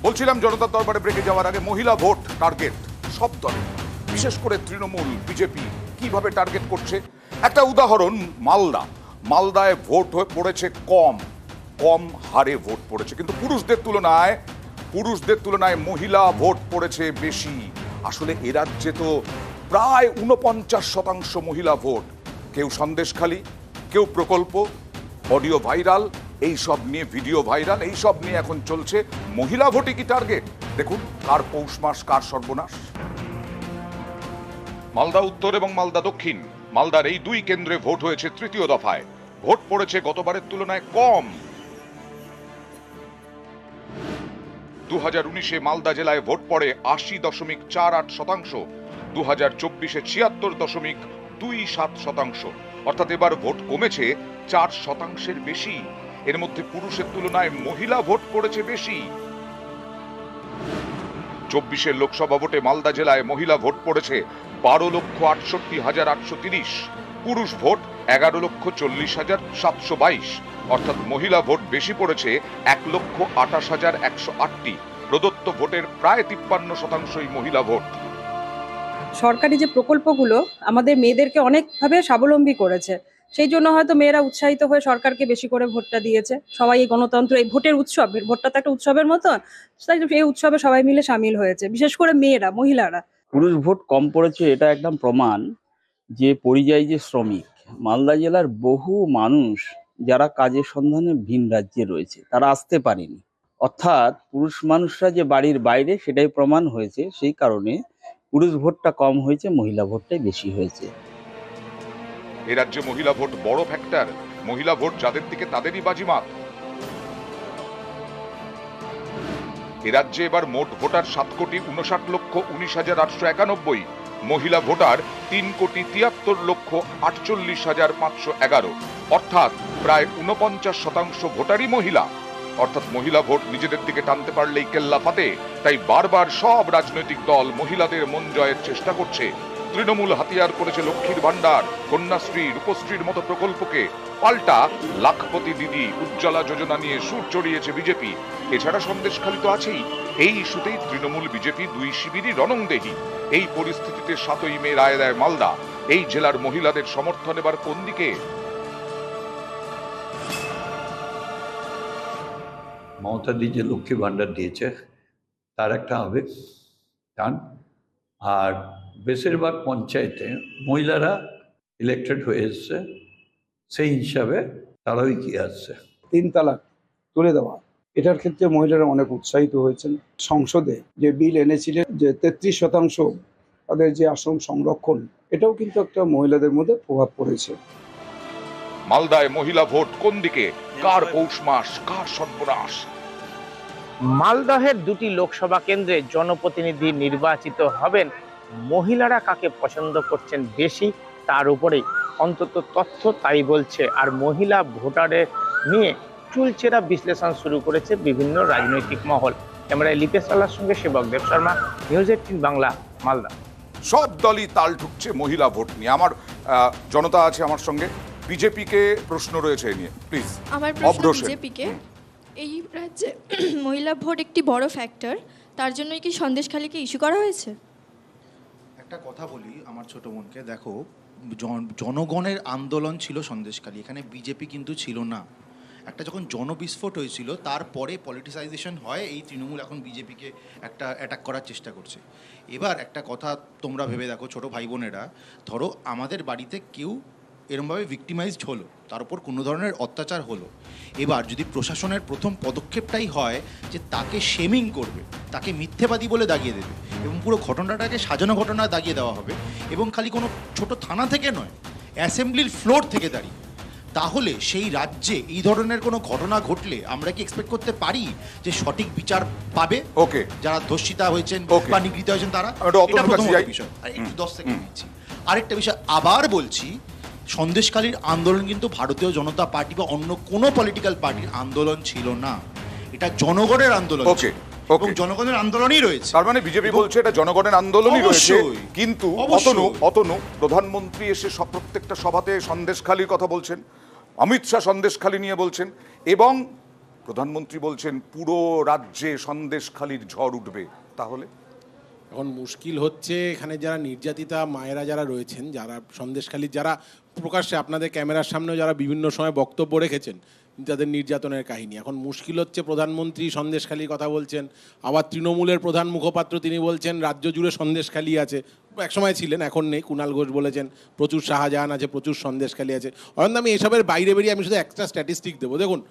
বলছিলাম জনতার দরবারে ব্রেকে যাওয়ার আগে মহিলা ভোট টার্গেট সব দলে, বিশেষ করে তৃণমূল বিজেপি কিভাবে টার্গেট করছে। একটা উদাহরণ, মালদায় ভোট পড়েছে কম হারে ভোট পড়েছে, কিন্তু পুরুষদের তুলনায় মহিলা ভোট পড়েছে বেশি। আসলে এ রাজ্যে তো প্রায় 49% মহিলা ভোট। কেউ সন্দেশখালী, কেউ প্রকল্প, অডিও ভাইরাল, এইসব নিয়ে ভিডিও ভাইরাল, এইসব নিয়ে এখন চলছে মহিলা ভোটই কি টার্গেট। দেখুন কার পৌষ মাস কার সর্বনাশ। মালদা উত্তর এবং মালদা দক্ষিণ, মালদার এই দুই কেন্দ্রে ভোট হয়েছে তৃতীয় দফায়। ভোট পড়েছে গতবারের তুলনায় কম। 2019-এ মালদা জেলায় ভোট পড়ে 80.48%, 2024-এ 76.27%। অর্থাৎ এবার ভোট কমেছে 4%-এর বেশি। এর মধ্যে পুরুষের তুলনায় মহিলা ভোট পড়েছে বেশি। 24-এর লোকসভা ভোটে মালদা জেলায় মহিলা ভোট পড়েছে 12,68,830, পুরুষ ভোট 11,40,722। অর্থাৎ মহিলা ভোট বেশি পড়েছে 1,28,108টি। প্রদত্ত ভোটের প্রায় 53%ই মহিলা ভোট। সরকারি যে প্রকল্পগুলো আমাদের মেয়েদেরকে অনেকভাবে স্বাবলম্বী করেছে, সেই জন্য হয়তো মেয়েরা উৎসাহিত হয়ে সরকারকে বেশি করে ভোটটা দিয়েছে। সবাই এই গণতন্ত্র, এই ভোটের উৎসব, ভোটটা তো একটা উৎসবের মতো, তাই এই উৎসবে সবাই মিলে সামিল হয়েছে, বিশেষ করে মহিলারা। পুরুষ ভোট কম পড়েছে, এটা একদম প্রমাণ যে পরিযায়ী যে শ্রমিক, মালদা জেলার বহু মানুষ যারা কাজের সন্ধানে ভিন রাজ্যে রয়েছে, তারা আসতে পারেনি। অর্থাৎ পুরুষ মানুষরা যে বাড়ির বাইরে, সেটাই প্রমাণ হয়েছে। সেই কারণে পুরুষ ভোটটা কম হয়েছে, মহিলা ভোটটাই বেশি হয়েছে। এ রাজ্যে মহিলা ভোট বড় ফ্যাক্টর। মহিলা ভোট যাদের দিকে তাদেরই বাজিমাত। এ রাজ্যে এবার মোট ভোটার 7,59,19,891, মহিলা ভোটার 3,73,48,511। অর্থাৎ প্রায় 49% ভোটারই মহিলা। অর্থাৎ মহিলা ভোট নিজেদের দিকে টানতে পারলেই কেল্লা ফাতে। তাই বারবার সব রাজনৈতিক দল মহিলাদের মন জয়ের চেষ্টা করছে। তৃণমূল হাতিয়ার করেছে লক্ষ্মীর ভান্ডার, কন্যাশ্রী, রূপশ্রীর মতো প্রকল্পকে। পাল্টা লাখপতি দিদি, উজ্জ্বলা যোজনা নিয়ে সুর চড়িয়েছে বিজেপি। এছাড়া সন্দেশখালী তো আছেই। এই ইস্যুতেই তৃণমূল বিজেপি দুই শিবিরই রণংদেহী। এই পরিস্থিতিতে 7ই মে রায় দেয় মালদা। এই জেলার মহিলাদের সমর্থন এবার কোন দিকে? মমতা দি যে লক্ষ্মী ভাণ্ডার দিয়েছে তার একটা হবে টান। আর বেশিরভাগ পঞ্চায়েতে মহিলারা ইলেক্টেড হয়ে এসছে, সেই হিসাবে তারাও এগিয়ে আসছে। 3 তালাক তুলে দেওয়া, এটার ক্ষেত্রে মহিলারা অনেক উৎসাহিত হয়েছেন। সংসদে যে বিল এনেছিলেন যে 33% তাদের যে আসন সংরক্ষণ, এটাও কিন্তু একটা মহিলাদের মধ্যে প্রভাব পড়েছে। মালদায় মহিলা ভোট কোন দিকে? কার পৌষ মাস কার সর্বনাশ? মালদহের দুটি লোকসভা কেন্দ্রে জনপ্রতিনিধি নির্বাচিত হবেন। মহিলারা কাকে পছন্দ করছেন বেশি, তার উপরেই অন্তত তথ্য তাই বলছে। আর মহিলা ভোটারের নিয়ে চুলচেরা বিশ্লেষণ শুরু করেছে বিভিন্ন রাজনৈতিক মহল। ক্যামেরায় লিপেশ আল্লাহর সঙ্গে সেবক দেব শর্মা, নিউজ 18 বাংলা, মালদা। সব দলই তাল ঠুকছে মহিলা ভোট নিয়ে। আমার জনতা আছে আমার সঙ্গে, বিজেপিকে প্রশ্ন রয়েছে এই নিয়ে, প্লিজ। আমার প্রশ্ন বিজেপিকে, এই রাজ্যে মহিলা ভোট একটি বড় ফ্যাক্টর, তার জন্যই কি সন্দেশখালীকে ইস্যু করা হয়েছে? একটা কথা বলি আমার ছোট বোনকে, দেখো জনগণের আন্দোলন ছিল সন্দেশখালী, এখানে বিজেপি কিন্তু ছিল না। একটা যখন জনবিস্ফোট হয়েছিল তারপরে পলিটিসাইজেশন হয়, এই তৃণমূল এখন বিজেপিকে একটা অ্যাটাক করার চেষ্টা করছে। এবার একটা কথা তোমরা ভেবে দেখো ছোট ভাই বোনেরা, ধরো আমাদের বাড়িতে কেউ এরমভাবে ভিক্টিমাইজড হলো, তার উপর কোনো ধরনের অত্যাচার হলো। এবার যদি প্রশাসনের প্রথম পদক্ষেপটাই হয় যে তাকে শেমিং করবে, তাকে মিথ্যেবাদী বলে দাগিয়ে দেবে এবং পুরো ঘটনাটাকে সাজানো ঘটনা দাগিয়ে দেওয়া হবে, এবং খালি কোনো ছোট থানা থেকে নয়, অ্যাসেম্বলির ফ্লোর থেকে দাঁড়িয়ে, তাহলে সেই রাজ্যে এই ধরনের কোনো ঘটনা ঘটলে আমরা কি এক্সপেক্ট করতে পারি যে সঠিক বিচার পাবে ওকে যারা ধর্ষিতা হয়েছেন বা নিগৃহীত হয়েছেন তারা? এটা প্রথম বিষয়। আর একটু 10 সেকেন্ড নিচ্ছি। আরেকটা বিষয় আবার বলছি, সন্দেশখালীর আন্দোলন কিন্তু ভারতীয় জনতা পার্টি বা অন্য কোনো পলিটিক্যাল পার্টির আন্দোলন ছিল না, এটা জনগণের আন্দোলন। ওকে এবং জনগণের আন্দোলনই রয়েছে। তার মানে বিজেপি বলছে এটা জনগণের আন্দোলনই রয়েছে। কিন্তু অতনু প্রধানমন্ত্রী এসে প্রত্যেকটা সভাতে সন্দেশখালীর কথা বলছেন, অমিত শাহ সন্দেশখালী নিয়ে বলছেন, এবং প্রধানমন্ত্রী বলছেন পুরো রাজ্যে সন্দেশখালির ঝড় উঠবে, তাহলে এখন মুশকিল হচ্ছে এখানে যারা নির্যাতিতা মায়েরা যারা রয়েছেন, যারা সন্দেশখালীর, যারা প্রকাশ্যে আপনাদের ক্যামেরার সামনেও যারা বিভিন্ন সময় বক্তব্য রেখেছেন তাদের নির্যাতনের কাহিনী, এখন মুশকিল হচ্ছে প্রধানমন্ত্রী সন্দেশখালীর কথা বলছেন, আবার তৃণমূলের প্রধান মুখপাত্র তিনি বলছেন রাজ্য জুড়ে সন্দেশখালী আছে, একসময় ছিলেন এখন নেই, কুণাল ঘোষ বলেছেন প্রচুর শাহজাহান আছে, প্রচুর সন্দেশখালী আছে। অয়ন, আমি এসবের বাইরে বেরিয়ে আমি শুধু একটা স্ট্যাটিস্টিক দেবো। দেখুন,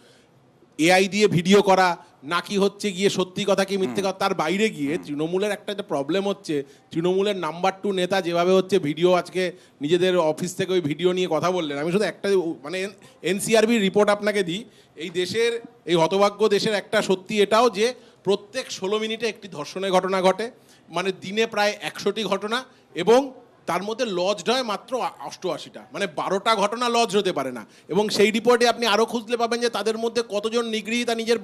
এআই দিয়ে ভিডিও করা নাকি হচ্ছে গিয়ে সত্যি কথা কি মিথ্যে কথা, তার বাইরে গিয়ে তৃণমূলের একটা যে প্রবলেম হচ্ছে, তৃণমূলের নাম্বার 2 নেতা যেভাবে হচ্ছে ভিডিও, আজকে নিজেদের অফিস থেকে ওই ভিডিও নিয়ে কথা বললেন, আমি শুধু একটা মানে এনসিআরবির রিপোর্ট আপনাকে দিই, এই দেশের, এই হতভাগ্য দেশের একটা সত্যি এটাও যে প্রত্যেক 16 মিনিটে একটি ধর্ষণের ঘটনা ঘটে, মানে দিনে প্রায় 100টি ঘটনা, এবং তার মধ্যে লজড হয় মাত্র 88টা, মানে 12টা ঘটনা লজ হতে পারে না। এবং সেই রিপোর্টে আপনি আরও খুঁজলে পাবেন যে তাদের মধ্যে কতজন নিগৃহীতা নিজের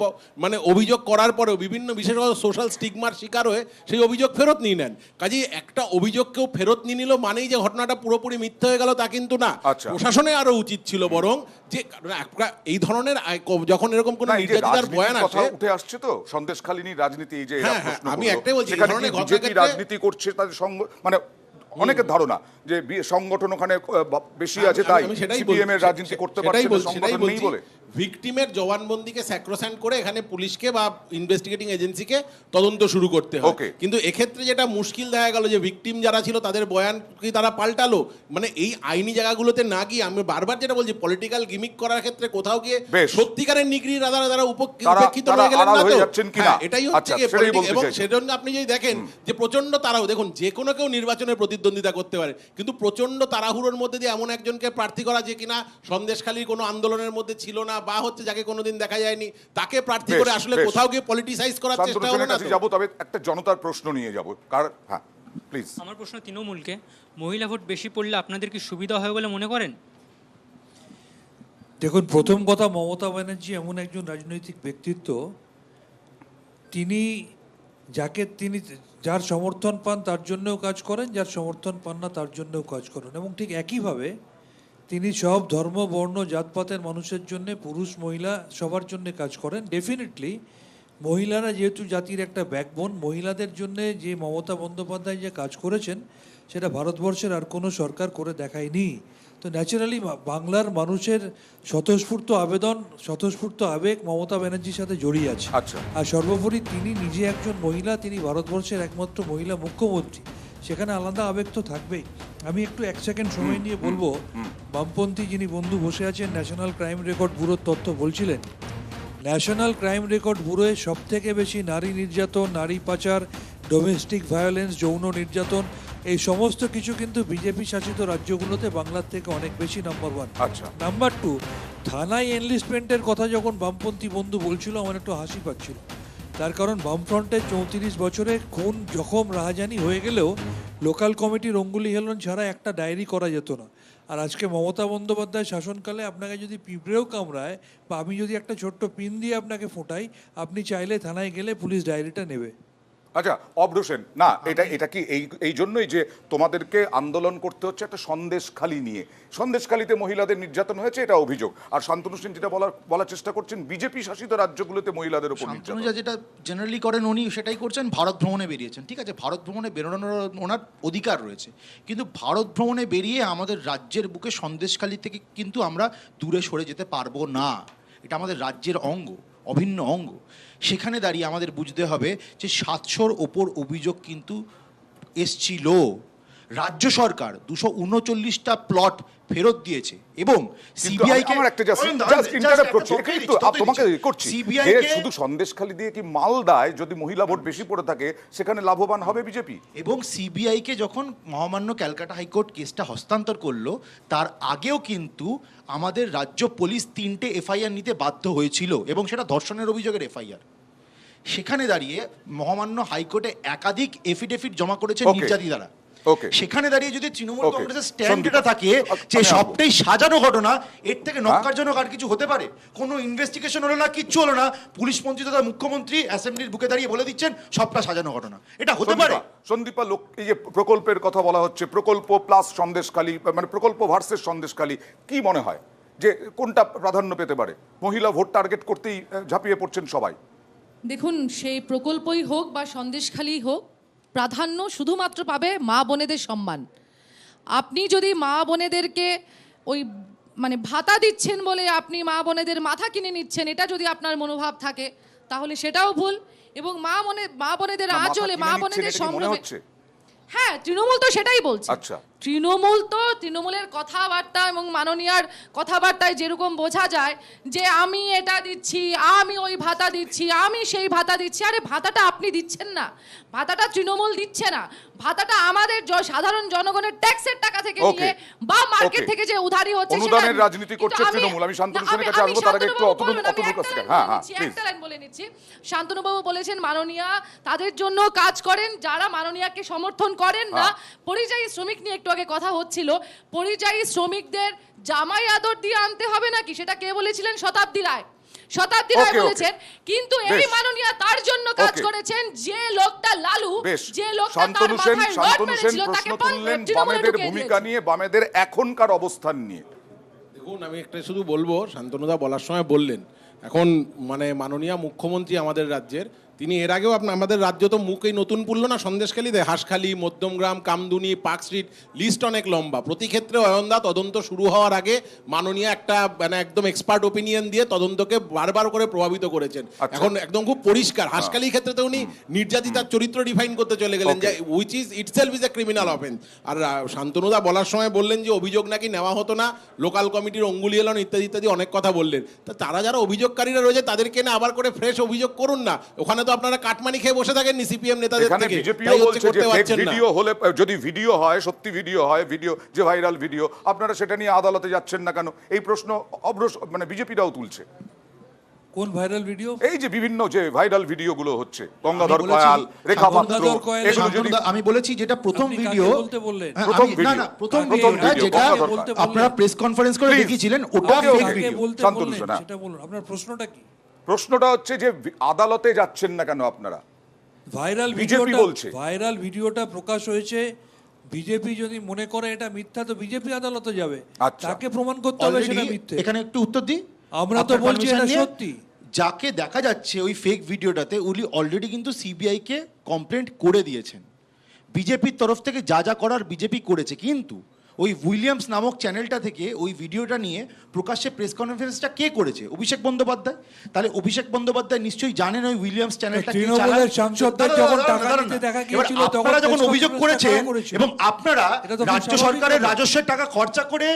মানে অভিযোগ করার পরেও বিভিন্ন বিশেষত সোশ্যাল স্টিগমার শিকার হয়ে সেই অভিযোগ ফেরত নিয়ে নেন। কাজেই একটা অভিযোগ কেউ ফেরত নিয়ে নিল মানেই যে ঘটনাটা পুরোপুরি মিথ্যা হয়ে গেল তা কিন্তু না। প্রশাসনে আরও উচিত ছিল বরং যে এই ধরনের যখন এরকম কোনো নির্যাতিতার বয়ান আসে, উঠে আসছে তো সন্দেশখালী রাজনীতি, এই যে আমি একটাই বলছি, রাজনীতি করছে তাদের সঙ্গ, মানে অনেকের ধারণা যে সংগঠন ওখানে বেশি আছে, তাই সিপিএম এর রাজনীতি করতে পারছে না, সংগঠন নেই বলে। ভিকটিমের জবানবন্দিকে স্যাক্রোস্যান্ট করে এখানে পুলিশকে বা ইনভেস্টিগেটিং এজেন্সিকে তদন্ত শুরু করতে হয়। কিন্তু এক্ষেত্রে যেটা মুশকিল দেখা গেল যে ভিকটিম যারা ছিল তাদের বয়ান কি তারা পাল্টালো, মানে এই আইনি জায়গাগুলোতে না গিয়ে আমি বারবার যেটা বলছি পলিটিক্যাল গিমিক করার ক্ষেত্রে কোথাও গিয়ে সত্যিকারের নিগৃহী তারা উপেক্ষিত হয়ে গেলেন না তো, এটাই হচ্ছে এবং সেজন্য আপনি যদি দেখেন যে প্রচন্ড তারাও, দেখুন যে কোনো কেউ নির্বাচনের প্রতিদ্বন্দ্বিতা করতে পারে, কিন্তু প্রচন্ড তাড়াহুড়োর মধ্যে দিয়ে এমন একজনকে প্রার্থী করা যে কিনা সন্দেশখালীর কোনো আন্দোলনের মধ্যে ছিল না বা হচ্ছে যাকে কোনোদিন দেখা যায়নি, তাকে প্রার্থী করে আসলে কোথাও গিয়ে পলিটিসাইজ করার চেষ্টা হলো না। যাব, তবে একটা জনতার প্রশ্ন নিয়ে যাব, কারণ হ্যাঁ প্লিজ। আমার প্রশ্ন তৃণমূলকে, মহিলা ভোট বেশি পড়লে আপনাদের কি সুবিধা হয় বলে মনে করেন? দেখুন, প্রথম কথা, মমতা ব্যানার্জি এমন একজন রাজনৈতিক ব্যক্তিত্ব, তিনি যার সমর্থন পান তার জন্যও কাজ করেন, যার সমর্থন পান না তার জন্যও কাজ করেন, এবং ঠিক একইভাবে তিনি সব ধর্ম, বর্ণ, জাতপাতের মানুষের জন্য, পুরুষ মহিলা সবার জন্য কাজ করেন। ডেফিনেটলি মহিলারা যেহেতু জাতির একটা ব্যাকবোন, মহিলাদের জন্য যে মমতা বন্দ্যোপাধ্যায় যে কাজ করেছেন সেটা ভারতবর্ষের আর কোনো সরকার করে দেখায়নি। তো ন্যাচারালি বাংলার মানুষের স্বতঃস্ফূর্ত আবেদন, স্বতঃস্ফূর্ত আবেগ মমতা ব্যানার্জির সাথে জড়িয়ে আছে। আর সর্বোপরি তিনি নিজে একজন মহিলা, তিনি ভারতবর্ষের একমাত্র মহিলা মুখ্যমন্ত্রী, সেখানে আলাদা আবেগ তো থাকবেই। আমি একটু 1 সেকেন্ড সময় নিয়ে বলবো, বামপন্থী যিনি বন্ধু বসে আছেন ন্যাশনাল ক্রাইম রেকর্ড ব্যুরোর তথ্য বলছিলেন, ন্যাশনাল ক্রাইম রেকর্ড ব্যুরোয় সব থেকে বেশি নারী নির্যাতন, নারী পাচার, ডোমেস্টিক ভায়োলেন্স, যৌন নির্যাতন, এই সমস্ত কিছু কিন্তু বিজেপি শাসিত রাজ্যগুলোতে বাংলার থেকে অনেক বেশি নাম্বার 1। নাম্বার 2, থানায় এনলিস্টমেন্টের কথা যখন বামপন্থী বন্ধু বলছিল আমার একটু হাসি পাচ্ছিল, তার কারণ বামফ্রন্টের 34 বছরে খুন, জখম, রাহাজানি হয়ে গেলেও লোকাল কমিটির অঙ্গুলি হেলন ছাড়া একটা ডায়েরি করা যেত না। আর আজকে মমতা বন্দ্যোপাধ্যায় শাসনকালে আপনাকে যদি পিঁপড়েও কামড়ায় বা আমি যদি একটা ছোট্ট পিন দিয়ে আপনাকে ফোটাই, আপনি চাইলে থানায় গেলে পুলিশ ডায়েরিটা নেবে। আচ্ছা, অব্র সেন, না এটা কি এই জন্যই যে তোমাদেরকে আন্দোলন করতে হচ্ছে একটা সন্দেশখালী নিয়ে? সন্দেশখালীতে মহিলাদের নির্যাতন হয়েছে, এটা অভিযোগ। আর শান্তনু সেন যেটা বলার চেষ্টা করছেন, বিজেপি শাসিত রাজ্যগুলোতে মহিলাদের উপর নির্যাতন। যেটা জেনারেলি করেন উনি সেটাই করছেন। ভারত ভ্রমণে বেরিয়েছেন, ঠিক আছে, ভারত ভ্রমণে বেরোনোর ওনার অধিকার রয়েছে, কিন্তু ভারত ভ্রমণে বেরিয়ে আমাদের রাজ্যের বুকে সন্দেশখালী থেকে কিন্তু আমরা দূরে সরে যেতে পারবো না। এটা আমাদের রাজ্যের অঙ্গ, অভিন্ন অঙ্গ। সেখানে দাঁড়িয়ে আমাদের বুঝতে হবে যে 700-র ওপর অভিযোগ কিন্তু এসছিল। রাজ্য সরকার 239টা প্লট ফেরত দিয়েছে এবং সিবিআইকে শুধু সন্দেশখালী দিয়ে কি মালদায় যদি মহিলা ভোট বেশি পড়ে থাকে সেখানে লাভবান হবে বিজেপি? এবং সিবিআইকে যখন মহামান্য ক্যালকাটা হাইকোর্ট কেসটা হস্তান্তর করলো, তার আগেও কিন্তু আমাদের রাজ্য পুলিশ 3টে এফআইআর নিতে বাধ্য হয়েছিল এবং সেটা ধর্ষণের অভিযোগের এফআইআর। সেখানে দাঁড়িয়ে মহামান্য হাইকোর্টে একাধিক এফিডেভিট জমা করেছে নির্যাতিতারা। সেখানে দাঁড়িয়ে যদি তৃণমূল কংগ্রেসের স্ট্যান্ড এটা থাকে যে সবটাই সাজানো ঘটনা, এর থেকে নক্কারজনক আর কিছু হতে পারে? কোনো ইনভেস্টিগেশন হলো না, কিচ্ছু হলো না, পুলিশ মন্ত্রী তথা মুখ্যমন্ত্রী অ্যাসেম্বলির বুকে দাঁড়িয়ে বলে দিচ্ছেন সবটা সাজানো ঘটনা। এটা হতে পারে? সন্দীপা, এই যে প্রকল্পের কথা বলা হচ্ছে, প্রকল্প প্লাস সন্দেশখালী, মানে প্রকল্প ভার্সেস সন্দেশখালী, কি মনে হয় যে কোনটা প্রাধান্য পেতে পারে? মহিলা ভোট টার্গেট করতেই ঝাঁপিয়ে পড়ছেন সবাই। দেখুন, সেই প্রকল্পই হোক বা সন্দেশখালি হোক, প্রাধান্য শুধুমাত্র পাবে মা বোনেদের সম্মান। আপনি যদি মা বোনেদেরকে ওই মানে ভাতা দিচ্ছেন বলে আপনি মা বোনেদের মাথা কিনে নিচ্ছেন, এটা যদি আপনার মনোভাব থাকে তাহলে সেটাও ভুল। এবং মা বোনেদের আঁচলে মা বোনেদের সম্ভ্রমে, হ্যাঁ, তৃণমূল তো সেটাই বলছে। আচ্ছা, তৃণমূলের কথাবার্তা এবং মাননীয়ার কথাবার্তায় যেরকম বোঝা যায় যে আমি এটা দিচ্ছি, আমি ওই ভাতা দিচ্ছি, আমি সেই ভাতা দিচ্ছি। আরে ভাতাটা আপনি দিচ্ছেন না, ভাতাটা তৃণমূল দিচ্ছে না, ভাতাটা আমাদের সাধারণ জনগণের ট্যাক্সের টাকা থেকে নিয়ে বা মার্কেট থেকে যে উধারি হচ্ছে অনুদানের রাজনীতি করছে তৃণমূল। আমি শান্তনু সেনের কাছে আসবো, তার আগে একটু অতনুর কাছে। হ্যাঁ হ্যাঁ, একটা লাইন বলে নিচ্ছি। শান্তনুবাবু বলেছেন মাননীয়া তাদের জন্য কাজ করেন যারা মাননীয়াকে সমর্থন করেন না। পরিযায়ী শ্রমিক নিয়ে একটু আগে কথা হচ্ছিল, পরিযায়ী শ্রমিকদের জামাই আদর দিয়ে আনতে হবে নাকি, সেটা কে বলেছিলেন? শতাব্দী রায় বলেছেন। কিন্তু এই মাননীয়া তার জন্য কাজ করেছেন যে লোকটা লালু, যে লোকটা তার মাথায় রড মেরেছিল, তাকে বামেদের ভূমিকা নিয়ে, বামেদের এখনকার অবস্থান নিয়ে। দেখুন, আমি একটা শুধু বলবো, শান্তনুদা বলার সময় বললেন এখন মানে মাননীয় মুখ্যমন্ত্রী আমাদের রাজ্যের, তিনি এর আগেও আমাদের রাজ্য তো মুখেই নতুন পুরলো না সন্দেশখালীতে, Hanskhali, Madhyamgram, Kamduni, Park Street, list অনেক লম্বা। প্রতি ক্ষেত্রে অয়নদা তদন্ত শুরু হওয়ার আগে মাননীয় একটা মানে একদম এক্সপার্ট ওপিনিয়ন দিয়ে তদন্তকে বারবার করে প্রভাবিত করেছেন। এখন একদম খুব পরিষ্কার হাঁসখালির ক্ষেত্রে তো উনি নির্যাতিতার চরিত্র ডিফাইন করতে চলে গেলেন, যে which is itself is a criminal offence. আর শান্তনুদা বলার সময় বললেন যে অভিযোগ নাকি নেওয়া হতো না, লোকাল কমিটির অঙ্গুলি এলন ইত্যাদি ইত্যাদি অনেক কথা বললেন। তা তারা যারা অভিযোগকারীরা রয়েছে তাদেরকে না আবার করে ফ্রেশ অভিযোগ করুন না। ওখানে তো আপনারা কাটমানি খেয়ে বসে থাকেন সিপিএম নেতাদের থেকে। বিজেপিও বলছে যে ফেক ভিডিও হলে, যদি ভিডিও হয়, সত্যি ভিডিও হয়, ভিডিও যে ভাইরাল ভিডিও, আপনারা সেটা নিয়ে আদালতে যাচ্ছেন না কেন? এই প্রশ্ন মানে বিজেপিরাও তুলছে। কোন ভাইরাল ভিডিও? এই যে বিভিন্ন যে ভাইরাল ভিডিওগুলো হচ্ছে, গঙ্গাধর কয়াল, রেখা পাত্র, এগুলো যদি আমি বলেছি যেটা প্রথম ভিডিও, বলতে বললেন প্রথম ভিডিও, না প্রথম ভিডিওটা যেটা আপনারা প্রেস কনফারেন্স করে দেখিয়েছিলেন, ওটা ফেক ভিডিও। শান্তনু সেনা, সেটা বলুন, আপনার প্রশ্নটা কি? প্রশ্নটা হচ্ছে যে আদালতে যাচ্ছেন না কেন আপনারা? ভাইরাল ভিডিওটা প্রকাশ হয়েছে, বিজেপি যদি মনে করে এটা মিথ্যা তো বিজেপি আদালতে যাবে, তাকে প্রমাণ করতে হবে সেটা মিথ্যে। এখানে একটু উত্তর দিই, আমরা তো বলছি এটা সত্যি। যাকে দেখা যাচ্ছে ওই ফেক ভিডিওটাতে, উনি অলরেডি কিন্তু সিবিআই কে কমপ্লেন্ট করে দিয়েছেন। বিজেপির তরফ থেকে যা যা করার বিজেপি করেছে, কিন্তু ওই উইলিয়ামস নামক চ্যানেলটা থেকে ওই ভিডিওটা নিয়ে প্রকাশ্যে প্রেস কনফারেন্সটা কে করেছে? অভিষেক বন্দ্যোপাধ্যায়। তাহলে অভিষেক বন্দ্যোপাধ্যায় নিশ্চয়ই জানেন ওই উইলিয়ামস চ্যানেলটা কি চালায়। তৃণমূলের সাংসদদের যখন টাকা নিতে দেখা গিয়েছিল তখন আপনারা যখন অভিযোগ করেছেন এবং আপনারা রাজ্য সরকারের রাজস্বের টাকা খরচা করে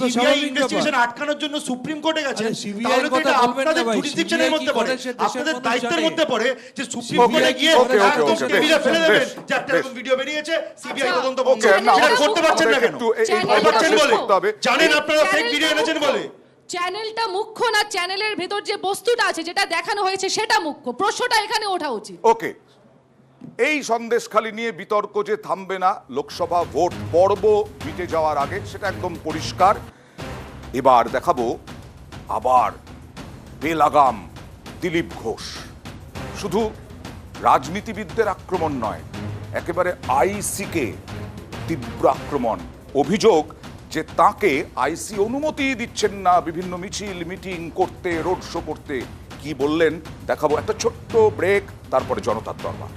সিবিআই ইনভেস্টিগেশন আটকানোর জন্য সুপ্রিম কোর্টে গেছেন, তাহলে তো এটা আপনাদের জুরিসডিকশনের মধ্যে পড়ে, আপনাদের দায়িত্বের মধ্যে পড়ে যে সুপ্রিম কোর্টে গিয়ে একদম টেবিলে ফেলে দেবেন যে একটা এরকম ভিডিও বেরিয়েছে, সিবিআই তদন্ত বন্ধ। সেটা করতে পারছেন না কেন? জানেন আপনারা ফেক ভিডিও এনেছেন বলে। চ্যানেলটা মুখ্য না, চ্যানেলের ভেতর যে বস্তুটা আছে যেটা দেখানো হয়েছে সেটা মুখ্য। প্রশ্নটা এখানে ওঠা উচিত। ওকে, এই সন্দেশখালি নিয়ে বিতর্ক যে থামবে না লোকসভা ভোট পর্ব মিটে যাওয়ার আগে, সেটা একদম পরিষ্কার। এবার দেখাবো আবার বেলাগাম দিলীপ ঘোষ। শুধু রাজনীতিবিদদের আক্রমণ নয়, একেবারে আইসিকে তীব্র আক্রমণ। অভিযোগ যে তাকে আইসি অনুমতি দিচ্ছেন না বিভিন্ন মিছিল মিটিং করতে, রোড শো করতে। কি বললেন দেখাবো, একটা ছোট্ট ব্রেক, তারপরে জনতার দরবার।